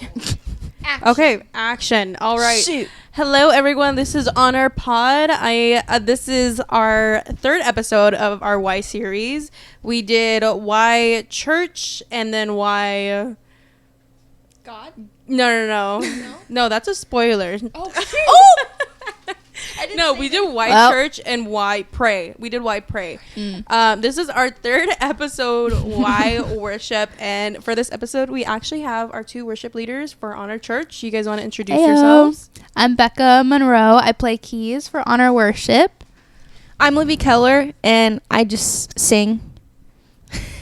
Action. Okay, action. All right. Shoot. Hello, everyone. This is On Our Pod. This is our third episode of our Why series. We did Why Church and then Why... God? No. No, that's a spoiler. Oh, shoot. No, we did Why Church and Why Pray. We did Why Pray. This is our third episode, Why Worship. And for this episode, we actually have our two worship leaders for Honor Church. You guys want to introduce yourselves? I'm Bekah Monroe. I play keys for Honor Worship. I'm Livi Keller, and I just sing.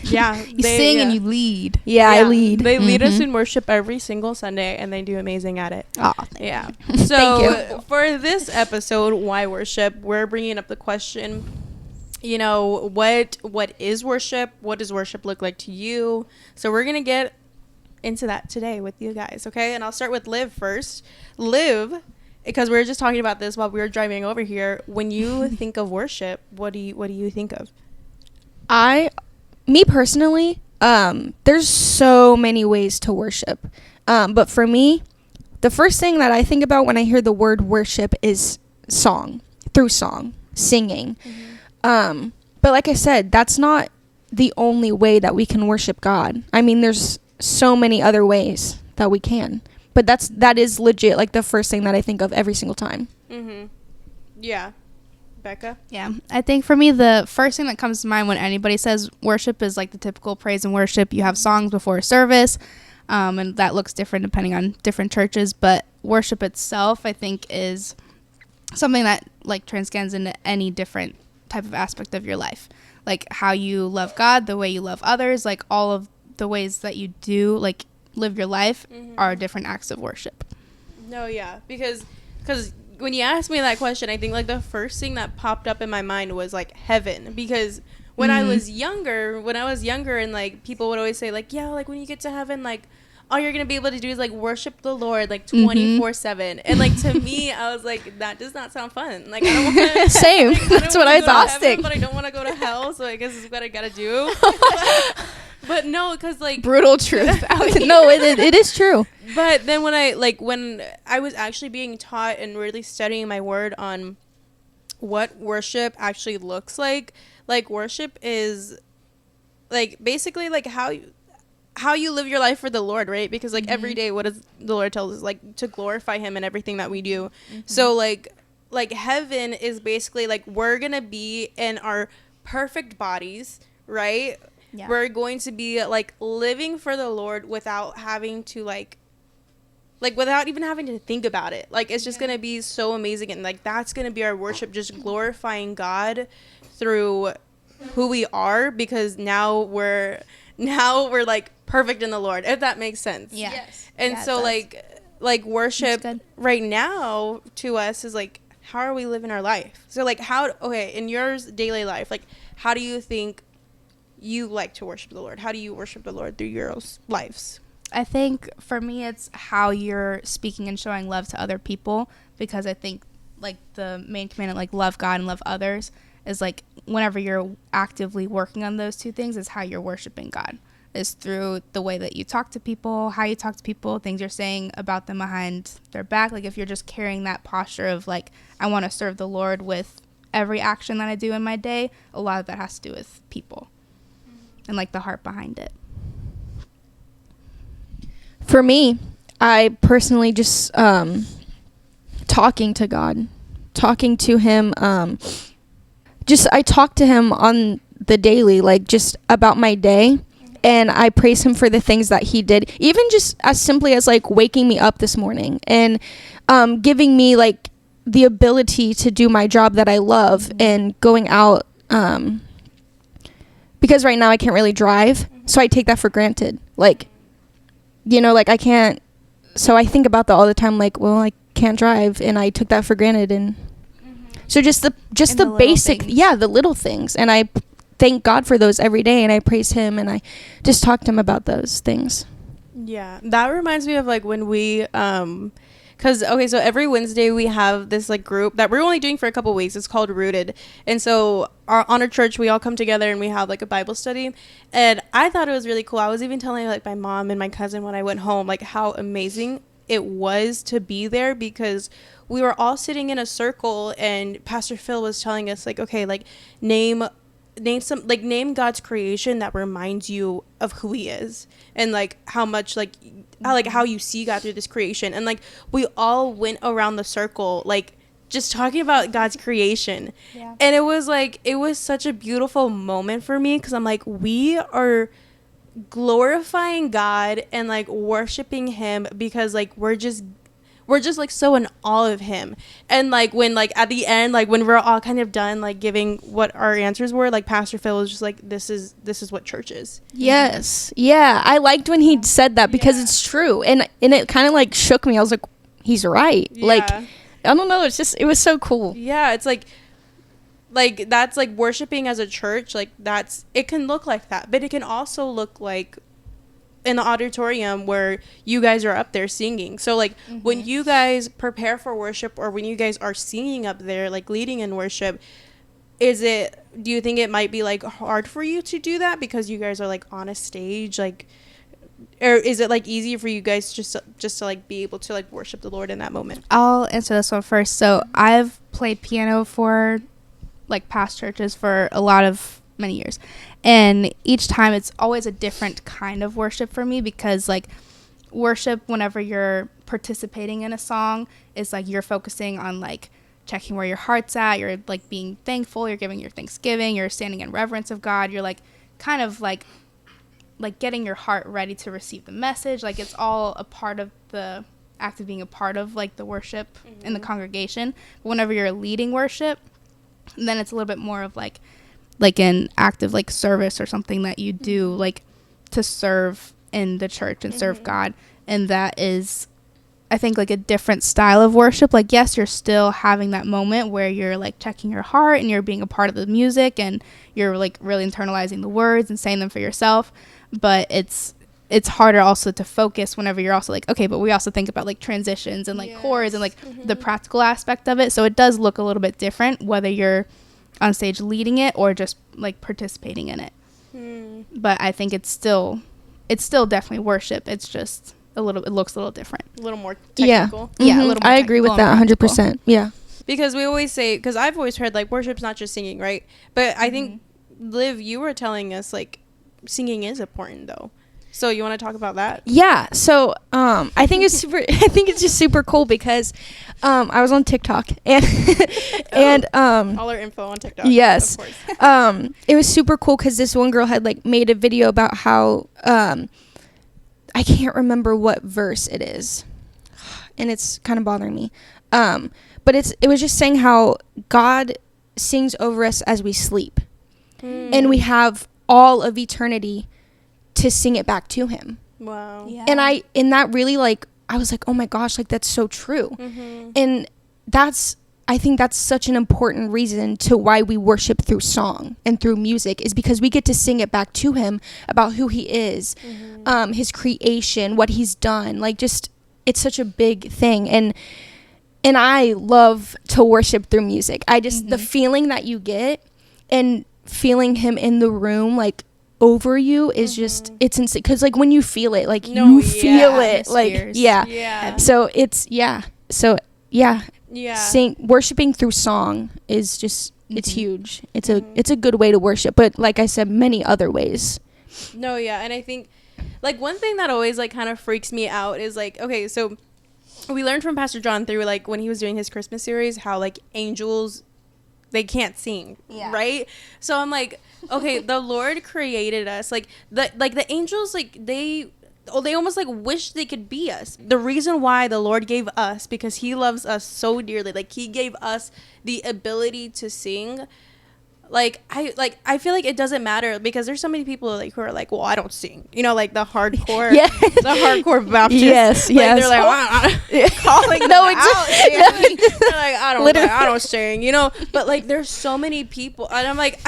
Yeah. You sing and you lead. Yeah, I lead. They lead us in worship every single Sunday, and they do amazing at it. Oh, Yeah. Thank So for this episode, Why Worship, we're bringing up the question, you know, what is worship? What does worship look like to you? So we're going to get into that today with you guys, okay? And I'll start with Liv first. Liv, because we were just talking about this while we were driving over here. When you think of worship, what do you think of? Me personally, there's so many ways to worship. But for me, the first thing that I think about when I hear the word worship is singing. Mm-hmm. But like I said, that's not the only way that we can worship God. I mean, there's so many other ways that we can. But that is legit, like the first thing that I think of every single time. Mm-hmm. Yeah. Bekah? Yeah. I think for me, the first thing that comes to mind when anybody says worship is like the typical praise and worship. You have songs before a service, and that looks different depending on different churches. But worship itself, I think, is something that like transcends into any different type of aspect of your life. Like how you love God, the way you love others, like all of the ways that you do, like live your life are different acts of worship. No, yeah, because when you asked me that question, I think like the first thing that popped up in my mind was like heaven, because when I was younger and like people would always say like, yeah, like when you get to heaven, like all you're gonna be able to do is like worship the Lord like 24/7, and like to me I was like, that does not sound fun. Like I don't want to Same. like, That's what I thought. But I don't want to go to hell, so I guess it's what I gotta do. But no, because like Brutal truth. No, it is true. But then when I was actually being taught and really studying my word on what worship actually looks like worship is like basically like how you live your life for the Lord, right? Because like every day, what does the Lord tell us? Like to glorify Him in everything that we do. So like heaven is basically like we're gonna be in our perfect bodies, right? Yeah. We're going to be like living for the Lord without having to like without even having to think about it. Like it's just gonna be so amazing, and like that's gonna be our worship, just glorifying God through who we are, because now we're like perfect in the Lord, if that makes sense. Yeah. Yes. And Yeah, so like worship right now to us is like, how are we living our life? So like in yours daily life, like how do you think you like to worship the Lord? How do you worship the Lord through your lives? I think for me, it's how you're speaking and showing love to other people, because I think like the main commandment, like love God and love others, is like whenever you're actively working on those two things is how you're worshiping God, is through the way that you talk to people, how you talk to people, things you're saying about them behind their back. Like if you're just carrying that posture of like, I want to serve the Lord with every action that I do in my day, a lot of that has to do with people and like the heart behind it. For me, I personally just talking to God, talking to Him. I talk to Him on the daily, like just about my day, and I praise Him for the things that He did, even just as simply as like waking me up this morning and giving me like the ability to do my job that I love and going out. Because right now I can't really drive, so I take that for granted. Like, you know, like I can't. So I think about that all the time. Like, well, I can't drive, and I took that for granted. And so just the basic, the little things. And I thank God for those every day, and I praise Him, and I just talk to Him about those things. Yeah, that reminds me of like when we because because okay, so every Wednesday we have this like group that we're only doing for a couple weeks. It's called Rooted, and so on our church we all come together and we have like a Bible study, and I thought it was really cool. I was even telling like my mom and my cousin when I went home like how amazing it was to be there, because we were all sitting in a circle and Pastor Phil was telling us like, okay, like name God's creation that reminds you of who he is, and like how much like how you see God through this creation. And like we all went around the circle like just talking about God's creation. Yeah. And it was such a beautiful moment for me, because I'm like, we are glorifying God and like worshiping him, because like we're just like so in awe of him. And like when like at the end, like when we're all kind of done like giving what our answers were, like Pastor Phil was just like, this is what church is. Yes. Yeah, I liked when he said that, because it's true, and it kind of like shook me. I was like, he's right. Like, I don't know, it was so cool. Yeah, it's like that's like worshiping as a church. Like it can look like that, but it can also look like in the auditorium where you guys are up there singing. So like when you guys prepare for worship, or when you guys are singing up there like leading in worship, do you think it might be like hard for you to do that because you guys are like on a stage, like, or is it like easy for you guys just to like be able to like worship the Lord in that moment? I'll answer this one first. So I've played piano for like past churches for many years, and each time it's always a different kind of worship for me, because like worship, whenever you're participating in a song, is like you're focusing on like checking where your heart's at, you're like being thankful, you're giving your thanksgiving, you're standing in reverence of God, you're like kind of like getting your heart ready to receive the message. Like it's all a part of the act of being a part of like the worship in the congregation. But whenever you're leading worship, then it's a little bit more of like an act of like service or something that you do like to serve in the church and serve God. And that is, I think, like a different style of worship. Like, yes, you're still having that moment where you're like checking your heart and you're being a part of the music and you're like really internalizing the words and saying them for yourself. But it's harder also to focus whenever you're also like, okay, but we also think about like transitions and like chords and like the practical aspect of it. So it does look a little bit different whether you're on stage leading it or just like participating in it. But I think it's still definitely worship. It's just it looks a little different, a little more technical. Yeah, a little more I agree with that 100%. Yeah, because we always say, because I've always heard like worship's not just singing, right? But I think Liv, you were telling us like singing is important though. So you want to talk about that? Yeah. So I think it's just super cool, because I was on TikTok and all our info on TikTok. Yes. Of course. It was super cool because this one girl had like made a video about how I can't remember what verse it is, and it's kind of bothering me. But it was just saying how God sings over us as we sleep, and we have all of eternity to sing it back to him. Wow. Yeah. And that really like, I was like, oh my gosh, like that's so true. And I think that's such an important reason to why we worship through song and through music, is because we get to sing it back to him about who he is, his creation, what he's done. Like, just, it's such a big thing. And I love to worship through music. I just, the feeling that you get and feeling him in the room, like, over you is just, it's insane, because like when you feel it, like you feel it, like so it's worshiping through song is just it's huge. It's a good way to worship, but like I said, many other ways. And I think like one thing that always like kind of freaks me out is like, okay, so we learned from Pastor John through like when he was doing his Christmas series how like angels, they can't sing, right? So I'm like, okay, the Lord created us, like the angels, like they almost like wish they could be us. The reason why the Lord gave us, because he loves us so dearly, like he gave us the ability to sing. I feel like it doesn't matter, because there's so many people like who are like, well, I don't sing, you know, like the hardcore the hardcore Baptists, they're like calling them out. They're like, I don't sing, you know. But like there's so many people, and I'm like,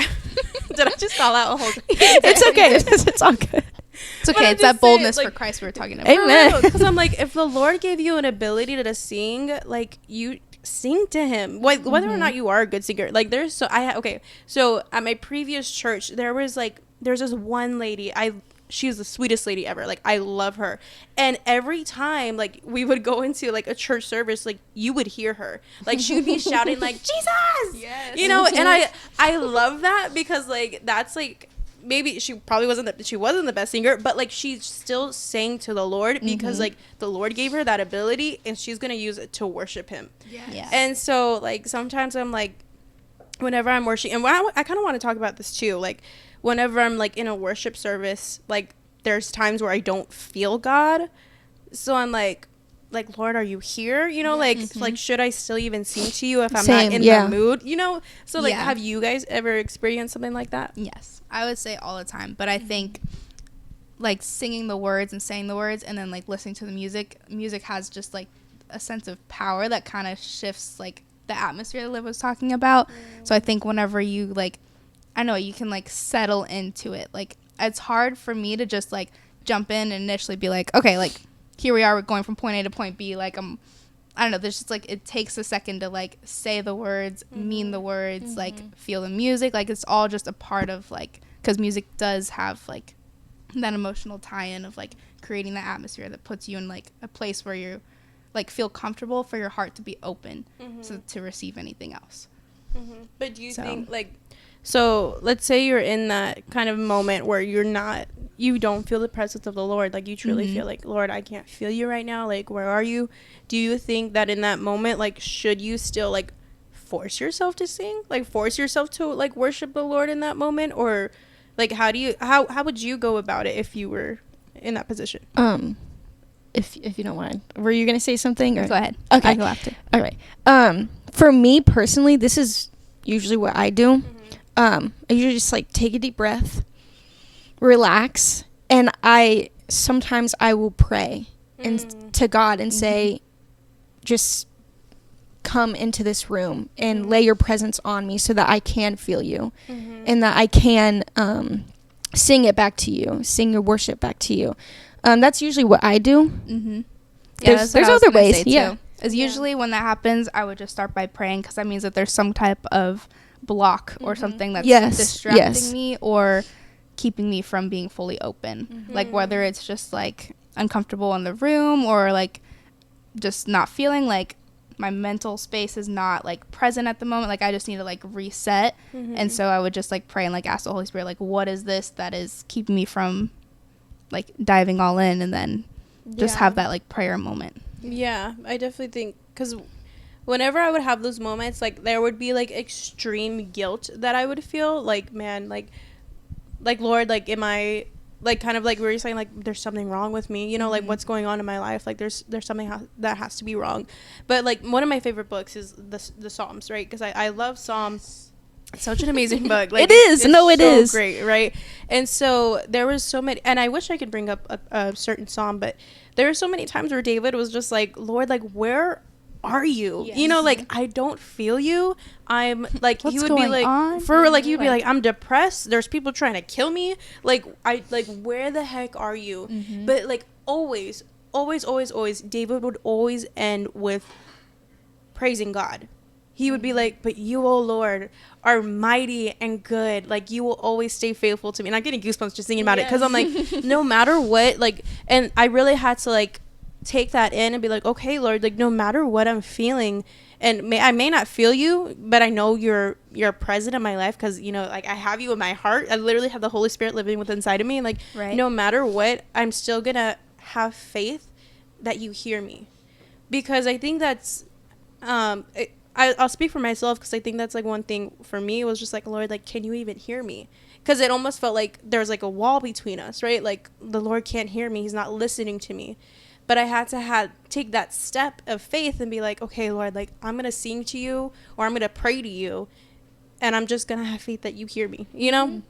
did I just call out a whole It's okay. It's all good. It's okay. It's that boldness for Christ we were talking about. Amen. Because I'm like, if the Lord gave you an ability to sing, like, you sing to him, like, whether or not you are a good singer. Like, there's so at my previous church, there's this one lady. She's the sweetest lady ever. Like, I love her. And every time, like, we would go into, like, a church service, like, you would hear her. Like, she would be shouting, like, Jesus! Yes. You know, and I love that because, like, that's, like, maybe she wasn't the best singer, but, like, she still sang to the Lord because, like, the Lord gave her that ability, and she's going to use it to worship him. Yeah. And so, like, sometimes I'm, like, whenever I'm worshiping, and I kind of want to talk about this, too, like, whenever I'm, like, in a worship service, like, there's times where I don't feel God. So I'm like, Lord, are you here? You know, like, should I still even sing to you if I'm not in the mood? You know? So, like, have you guys ever experienced something like that? Yes. I would say all the time. But I think, like, singing the words and saying the words and then, like, listening to the music has just, like, a sense of power that kind of shifts, like, the atmosphere that Liv was talking about. So I think whenever you, like, I know you can, like, settle into it. Like, it's hard for me to just, like, jump in and initially be like, okay, like, here we are, we're going from point A to point B. Like, I don't know, there's just, like, it takes a second to, like, say the words, mean the words, like, feel the music. Like, it's all just a part of, like, because music does have, like, that emotional tie-in of, like, creating the atmosphere that puts you in, like, a place where you, like, feel comfortable for your heart to be open to receive anything else. But do you think, like, so let's say you're in that kind of moment where you don't feel the presence of the Lord. Like, you truly feel like, Lord, I can't feel you right now. Like, where are you? Do you think that in that moment, like, should you still, like, force yourself to sing? Like, force yourself to, like, worship the Lord in that moment? Or, like, how would you go about it if you were in that position? If you don't mind. Were you going to say something? Or? Go ahead. Okay. I go after. All right. For me personally, this is usually what I do. I usually just, like, take a deep breath, relax, and sometimes I will pray and to God and say, just come into this room and lay your presence on me so that I can feel you and that I can sing it back to you, sing your worship back to you. That's usually what I do. Yeah, there's other ways. Yeah. Is usually when that happens, I would just start by praying because that means that there's some type of block or something that's distracting me or keeping me from being fully open. Like, whether it's just, like, uncomfortable in the room or, like, just not feeling like my mental space is not, like, present at the moment. Like, I just need to, like, reset. And so I would just, like, pray and, like, ask the Holy Spirit, like, what is this that is keeping me from, like, diving all in, and then just have that, like, prayer moment. Yeah, I definitely think, because whenever I would have those moments, like, there would be, like, extreme guilt that I would feel. Like, man, like, Lord, like, am I, like, kind of like we were saying, like, there's something wrong with me, you know, like, what's going on in my life? Like, there's something that has to be wrong. But, like, one of my favorite books is the Psalms, right? Because I love Psalms. It's such an amazing book. Like, it is. It is great, right? And so there was so many, and I wish I could bring up a certain psalm, but there were so many times where David was just like, Lord, like, where are you? You know, like, I don't feel you. I'm like, he would be like, he would be like, I'm depressed. There's people trying to kill me. Like, where the heck are you? But, like, always, David would always end with praising God. He would be like, but you, oh Lord, are mighty and good. Like, you will always stay faithful to me. And I'm getting goosebumps just thinking about it. Because I'm like, no matter what, like, and I really had to, like, take that in and be like, okay, Lord, like, no matter what I'm feeling, and I may not feel you, but I know you're present in my life because, you know, like, I have you in my heart. I literally have the Holy Spirit living within inside of me. And, like, no matter what, I'm still going to have faith that you hear me. Because I think that's, I'll speak for myself because I think that's, like, one thing for me was just like, Lord, like, can you even hear me? Because it almost felt like there was, like, a wall between us, right? Like, the Lord can't hear me. He's not listening to me. But I had to take that step of faith and be like, okay, Lord, like, I'm going to sing to you or I'm going to pray to you. And I'm just going to have faith that you hear me, you know?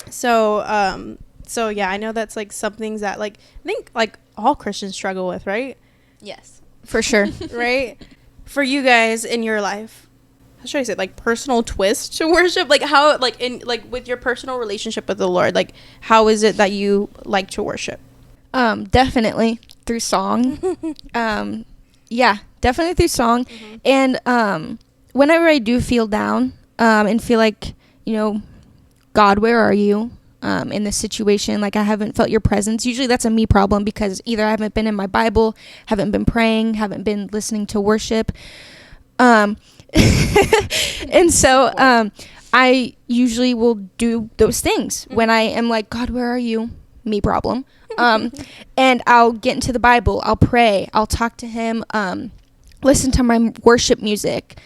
So yeah, I know that's, like, some things that, like, I think, like, all Christians struggle with, right? Yes. For sure. Right? For you guys in your life, how should I say, like, personal twist to worship? Like, how, like, in, like, with your personal relationship with the Lord, like, how is it that you like to worship? Definitely through song. Yeah, definitely through song. And whenever I do feel down and feel like, God, where are you in this situation? Like, I haven't felt your presence. Usually that's a me problem, because either I haven't been in my Bible, haven't been praying, haven't been listening to worship. And so I usually will do those things when I am like, God, where are you? Me problem. And I'll get into the Bible. I'll pray. I'll talk to him, listen to my worship music.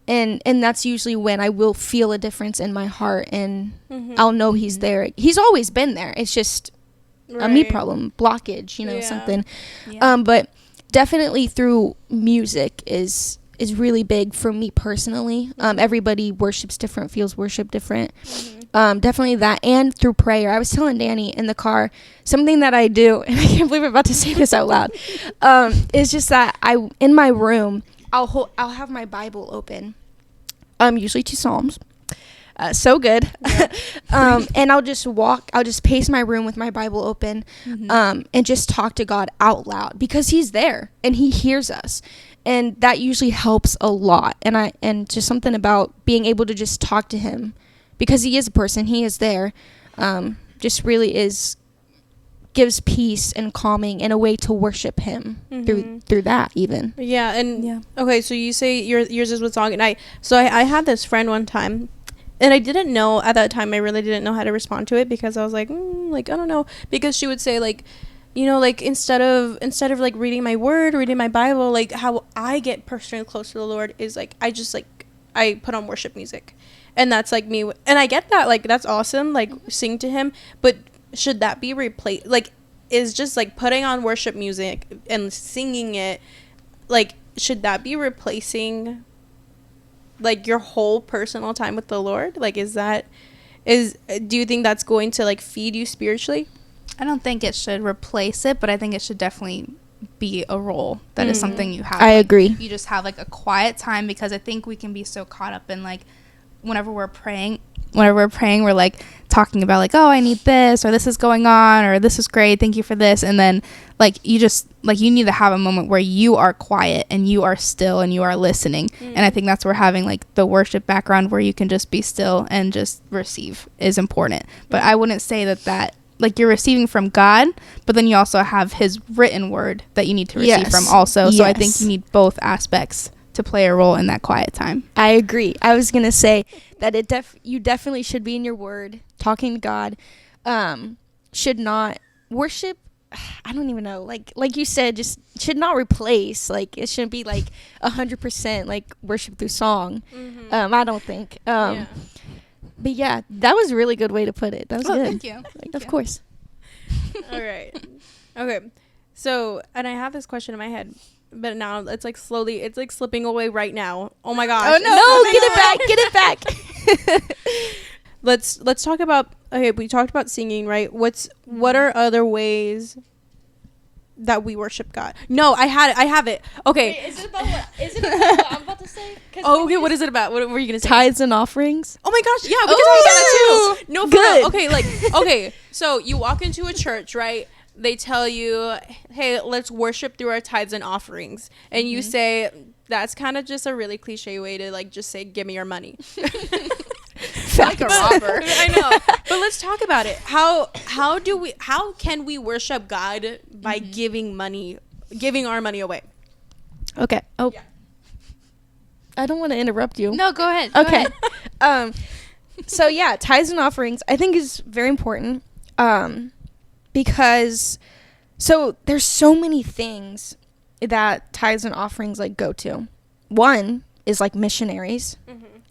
And that's usually when I will feel a difference in my heart, and I'll know he's there. He's always been there. It's just a me problem, blockage, something. Yeah. But definitely through music is really big for me personally. Everybody worships different, feels worship different. Definitely that, and through prayer. I was telling Dani in the car, something that I do, and I can't believe I'm about to say this out loud, is just that in my room, I'll have my Bible open, usually to Psalms. So good. And I'll just pace my room with my Bible open, and just talk to God out loud, because he's there and he hears us. And that usually helps a lot. And just something about being able to just talk to him, because he is a person, he is there, just really gives peace and calming and a way to worship him through that even. Yeah. And okay, so you say yours is with song, and I had this friend one time, and I didn't know at that time, I really didn't know how to respond to it, because I was like, I don't know, because she would say, like, like, instead of like reading my word, reading my Bible, like, how I get personally close to the Lord is, like, I put on worship music, and that's like me, and I get that, like, that's awesome, like, sing to him, but should that be replaced? Like, is just like putting on worship music and singing it, like, should that be replacing like your whole personal time with the Lord? Like, do you think that's going to, like, feed you spiritually? I don't think it should replace it, but I think it should definitely be a role that is something you have. I agree. You just have, like, a quiet time, because I think we can be so caught up in, like, whenever we're praying, we're, like, talking about, like, oh, I need this, or this is going on, or this is great, thank you for this. And then, like, you just, like, you need to have a moment where you are quiet and you are still and you are listening. And I think that's where having, like, the worship background where you can just be still and just receive is important. But I wouldn't say that like, you're receiving from God, but then you also have his written word that you need to receive from also. So I think you need both aspects to play a role in that quiet time. I agree. I was gonna say that you definitely should be in your word, talking to God. Should not worship. I don't even know. Like you said, just should not replace. Like, it shouldn't be like 100% like worship through song. I don't think. But yeah, that was a really good way to put it. That was good. Thank you. Of course. All right. Okay. So, and I have this question in my head, but now it's like slowly, it's like slipping away right now. Oh my gosh. Oh no, get it back. Let's talk about, okay, we talked about singing, right? What are other ways that we worship God? No, I have it. Okay. Wait, is it about what I'm about to say? Oh, okay, what is it about? What were you going to say? Tithes and offerings. Oh my gosh, yeah, we can talk about that too. No, for good. real. Okay, like, okay, so you walk into a church, right? They tell you, hey, let's worship through our tithes and offerings. And you say, that's kind of just a really cliche way to, like, just say, give me your money. Like a robber. I know. But let's talk about it. How can we worship God by giving our money away? Okay. Oh. Yeah. I don't want to interrupt you. No, go ahead. Okay. So yeah, tithes and offerings I think is very important. Because there's so many things that tithes and offerings like go to. One is like missionaries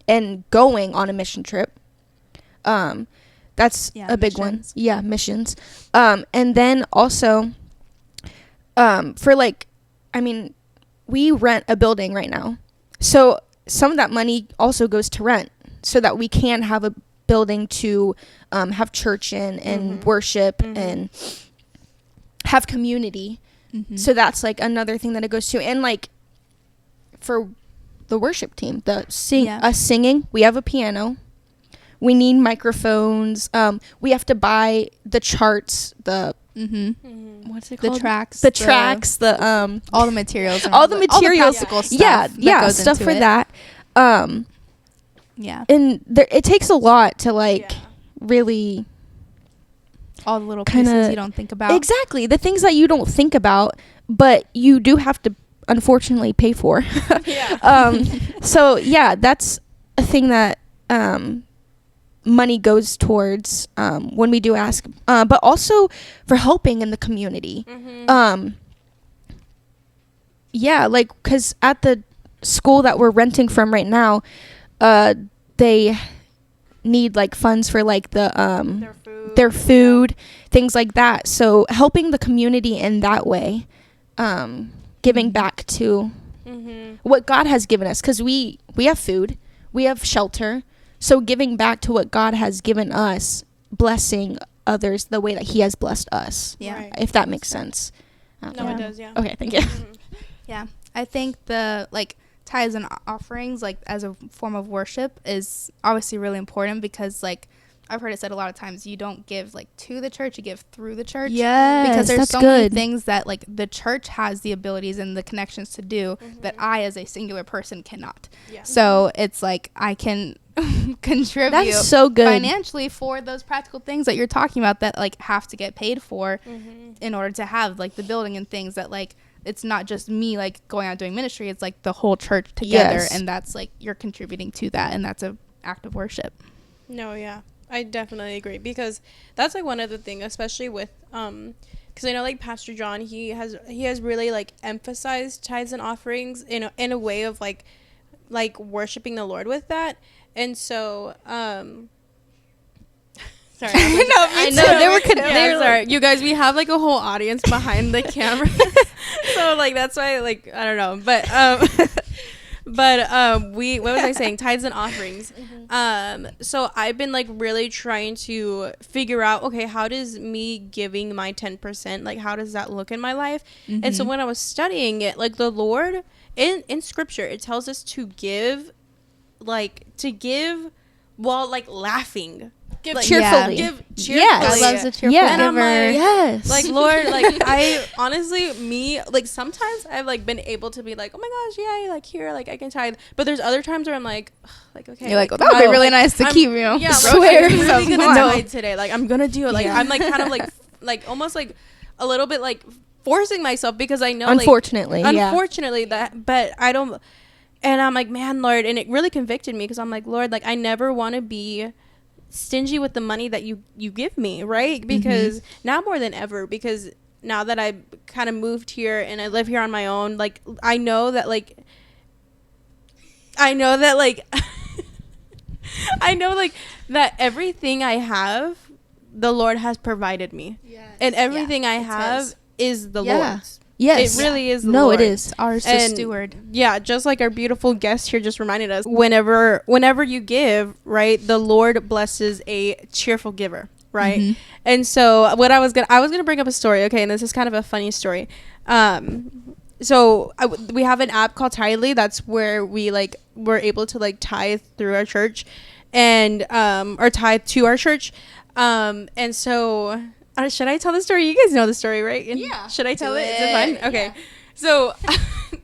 and going on a mission trip. That's a big one. Yeah, missions. And then also for like, I mean, we rent a building right now. So some of that money also goes to rent so that we can have a building to have church in and worship and have community. So that's like another thing that it goes to. And like for the worship team, us singing. We have a piano. We need microphones. We have to buy the charts, what's it called? The tracks. The tracks, all the materials. All the materials. Practical stuff. Yeah, stuff for that. Yeah. And it takes a lot to really all the little kinda, pieces you don't think about. Exactly. The things that you don't think about, but you do have to unfortunately pay for. So yeah, that's a thing that money goes towards when we do ask, but also for helping in the community. Yeah, like, because at the school that we're renting from right now, they need like funds for like their food, things like that. So helping the community in that way, giving back to what God has given us, because we have food, we have shelter. So giving back to what God has given us, blessing others the way that he has blessed us. Yeah. Right. If that makes sense. No, it does, yeah. Okay, thank you. Yeah. I think the tithes and offerings as a form of worship is obviously really important, because I've heard it said a lot of times, you don't give to the church, you give through the church. Yes, because there's that's so good. many things that the church has the abilities and the connections to do that I as a singular person cannot. Yeah. So it's I can contribute That's so good. financially for those practical things that you're talking about that have to get paid for in order to have the building and things that it's not just me going out doing ministry, it's the whole church together. Yes. And that's you're contributing to that, and that's a act of worship. No, yeah, I definitely agree, because that's one other thing, especially with because I know Pastor John, he has really emphasized tithes and offerings in a way of worshiping the Lord with that. And so sorry, I know they were sorry, you guys, we have a whole audience behind the camera. So that's why I don't know, but what was I saying? Tithes and offerings. So I've been really trying to figure out, okay, how does me giving my 10%, how does that look in my life? And so when I was studying it, the Lord in scripture, it tells us to give while laughing. Give cheerfully. Give cheerfully. Yes. God loves a cheerful Yeah. And I'm giver. Yes. Lord, I honestly, sometimes I've been able to be oh my gosh, yeah, here, I can tithe. But there's other times where I'm okay. You're that would be really nice to keep, Yeah, I swear. I'm really so gonna no. tithe today. I'm gonna do it. I'm kind of almost a little bit forcing myself, because I know unfortunately that, but I don't. And I'm man, Lord, and it really convicted me, because I'm Lord, I never want to be stingy with the money that you give me, right? Because now more than ever, because now that I kind of moved here and I live here on my own, I know that that everything I have, the Lord has provided me. Yes. And everything I have is the Lord's. Yes. It really is the No, Lord. it is. Ours to steward. Yeah, just like our beautiful guest here just reminded us, whenever you give, right, the Lord blesses a cheerful giver, right? And so what I was gonna bring up a story, okay, and this is kind of a funny story. So we have an app called Tithely. That's where we're able to tithe through our church, and or tithe to our church, and so. Should I tell the story? You guys know the story, right? And yeah. Should I tell it? Is it fine? Okay. Yeah. So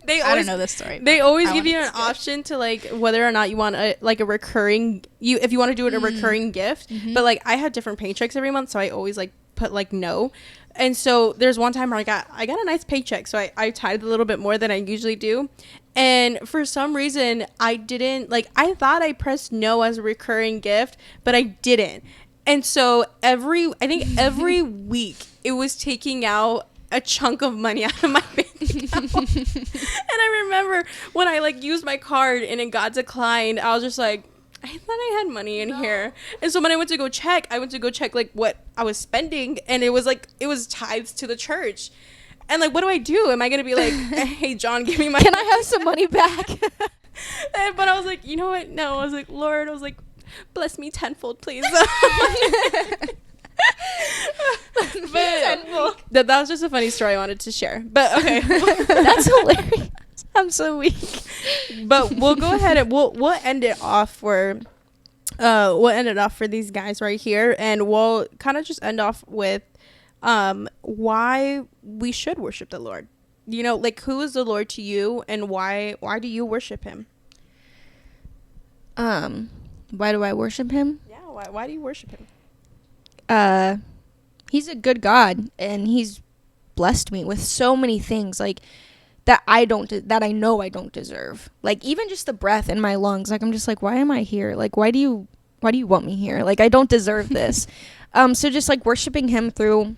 I don't know this story. They always give you an option to whether or not you want a recurring, if you want to do it a recurring gift. But I had different paychecks every month, so I always put no. And so there's one time where I got a nice paycheck, so I tithed a little bit more than I usually do. And for some reason I didn't I thought I pressed no as a recurring gift, but I didn't. And so every week it was taking out a chunk of money out of my bank account. And I remember when I used my card and it got declined, I was just I thought I had money in here. And so when I went to go check what I was spending, and it was tithes to the church. And what do I do? Am I going to be hey, John, give me my Can I have some money back? But I was you know what? No, I was Lord, I was bless me tenfold, please. But that was just a funny story I wanted to share. But okay. That's hilarious. I'm so weak. But we'll go ahead and we'll end it off for these guys right here, and we'll kind of just end off with why we should worship the Lord. You know, like, who is the Lord to you, and why do you worship him? Why do I worship him? Yeah, why do you worship him? He's a good God, and he's blessed me with so many things, like, that I know I don't deserve. Like, even just the breath in my lungs, like, I'm just like, why am I here? Like, why do you want me here? Like, I don't deserve this. So just like worshiping him through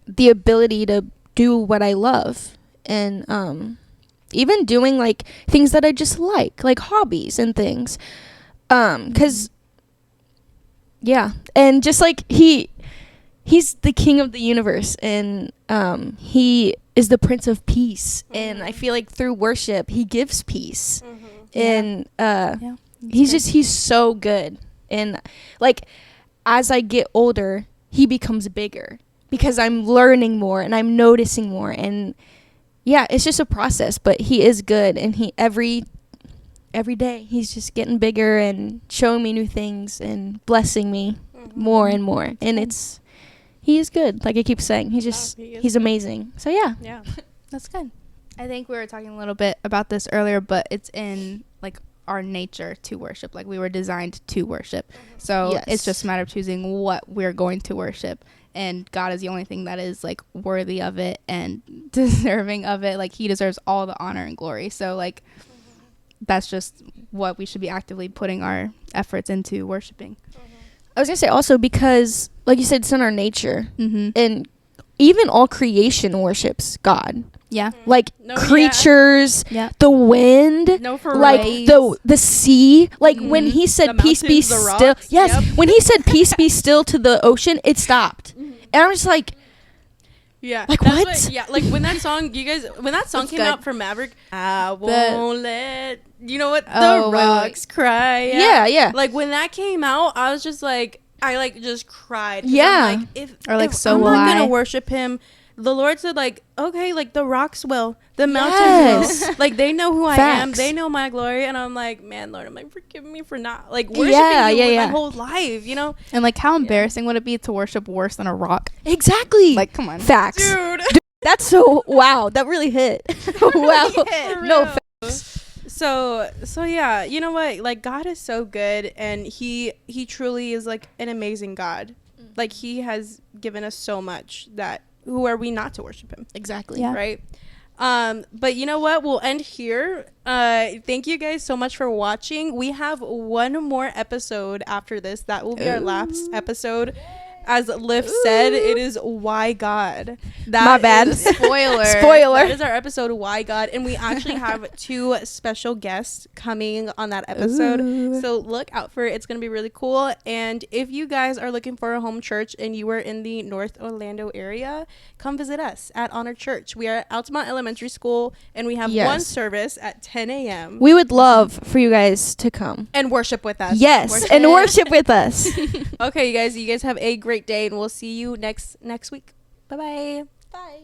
the ability to do what I love, and even doing like things that I just like hobbies and things. 'Cause yeah, and just like he's the king of the universe, and he is the Prince of Peace, and I feel like through worship he gives peace. And he's so good. And like, as I get older, he becomes bigger because I'm learning more and I'm noticing more, and yeah, it's just a process, but he is good, and he every day he's just getting bigger and showing me new things and blessing me more and more. And he is good. Like I keep saying, he's amazing. So yeah. That's good. I think we were talking a little bit about this earlier, but it's in like our nature to worship. Like we were designed to worship. So Yes. it's just a matter of choosing what we're going to worship. And God is the only thing that is like worthy of it and deserving of it. Like he deserves all the honor and glory. So like that's just what we should be actively putting our efforts into worshiping. I was gonna say also because, like you said, it's in our nature, Mm-hmm. and even all creation worships God. Yeah. Like creatures, Yeah. the wind, No, for like real. the sea. Like when he said The peace be mountains, the still. rocks, Yes, yep. when he said peace be still to the ocean, it stopped. And I'm just like, Yeah. Like, that's what? Yeah, like when that song It's came good. out from Maverick, I won't let, you know what, Oh, the wait, rocks cry. yeah. Like when that came out, I was just like, I like just cried. 'Cause Yeah. I'm like, if So I'm will not gonna I. worship him, the Lord said like, okay, like the rocks will, the mountains Yes. will. Like they know who I am. Facts. They know my glory. And I'm like, man, Lord, I'm like, forgive me for not like worshiping Yeah, you yeah, with yeah. my whole life, you know? And like how embarrassing would it be to worship worse than a rock? Exactly. Like come on. Facts. Dude. That's so wow. That really hit. Wow. For No. real. So yeah, you know what? Like God is so good, and he truly is like an amazing God. Like he has given us so much that who are we not to worship him? Exactly. Yeah. Right? But you know what? We'll end here. Thank you guys so much for watching. We have one more episode after this. That will be our last episode. As Liv said, it is Why God. My bad. Spoiler. That is our episode, Why God. And we actually have 2 special guests coming on that episode. Ooh. So look out for it. It's going to be really cool. And if you guys are looking for a home church and you are in the North Orlando area, come visit us at Honor Church. We are at Altamont Elementary School, and we have Yes. one service at 10 a.m. We would love for you guys to come. and worship with us. Yes, and worship with us. Okay, you guys have a great day, and we'll see you next week. Bye-bye. Bye.